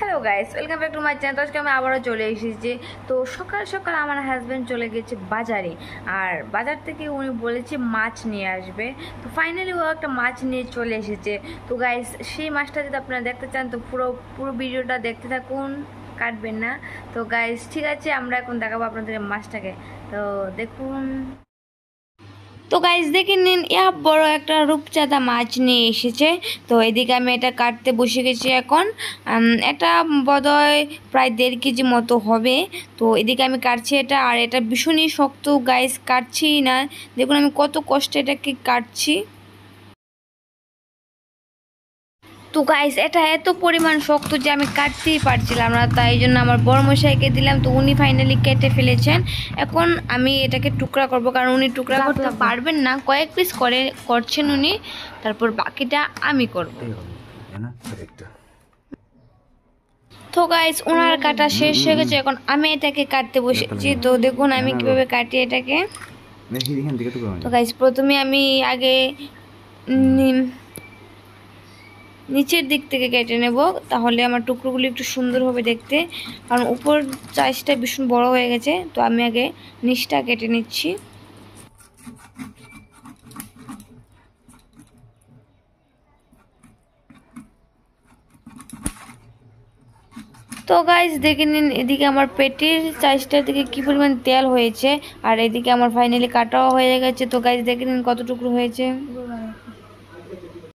Hello guys, welcome back to my channel. তো আজকে আমি আবারও চলে এসেছি। তো সকাল সকাল আমার হাজব্যান্ড চলে গেছে বাজারে, আর বাজার থেকে উনি বলেছে মাছ নিয়ে আসবে। তো ফাইনালি ও একটা মাছ নিয়ে চলে এসেছে। তো গাইস, সেই মাছটা যদি আপনারা দেখতে চান তো পুরো পুরো ভিডিওটা দেখতে থাকুন, কাটবেন না। তো গাইস ঠিক আছে, আমরা এখন দেখাবো আপনাদের মাছটাকে। তো দেখুন। তো গাইস দেখে নিন, বড় একটা রূপচাঁদা মাছ নিয়ে এসেছে। তো এদিকে আমি এটা কাটতে বসে গেছি এখন। এটা বোধহয় প্রায় 1.5 কেজি মতো হবে। তো এদিকে আমি কাটছি এটা, আর এটা ভীষণই শক্ত গাইস, কাটছি না। দেখুন আমি কত কষ্টে এটাকে কাটছি। তো গাইস এটা এত পরিমাণ শক্ত যে আমি কাটতেই পারছিলাম না, তাই জন্য আমার বড় মশাইকে দিলাম। তো উনি ফাইনালি কেটে ফেলেছেন। এখন আমি এটাকে টুকরা করব, কারণ উনি টুকরা করতে পারবেন না, কয়েক পিস করছেন উনি। তারপর বাকিটা আমি করব। তো গাইস ওনার কাটা শেষ হয়ে গেছে, এখন আমি এটাকে কাটতে বসেছি। তো দেখুন আমি কিভাবে কাটি এটাকে। তো গাইস প্রথমে আমি আগে নিচের দিক থেকে কেটে নেব, তাহলে আমার টুকরোগুলি একটু সুন্দর হবে দেখতে। কারণ উপর সাইজটা ভীষণ বড় হয়ে গেছে। তো আমি আগে নিচটা কেটে নিচ্ছি। তো গাইস দেখে নিন, এদিকে আমার পেটির সাইজটার দিকে কি পরিমাণ তেল হয়েছে, আর এদিকে আমার ফাইনালি কাটাও হয়ে গেছে। তো গাইস দেখে নিন কত টুকরো হয়েছে।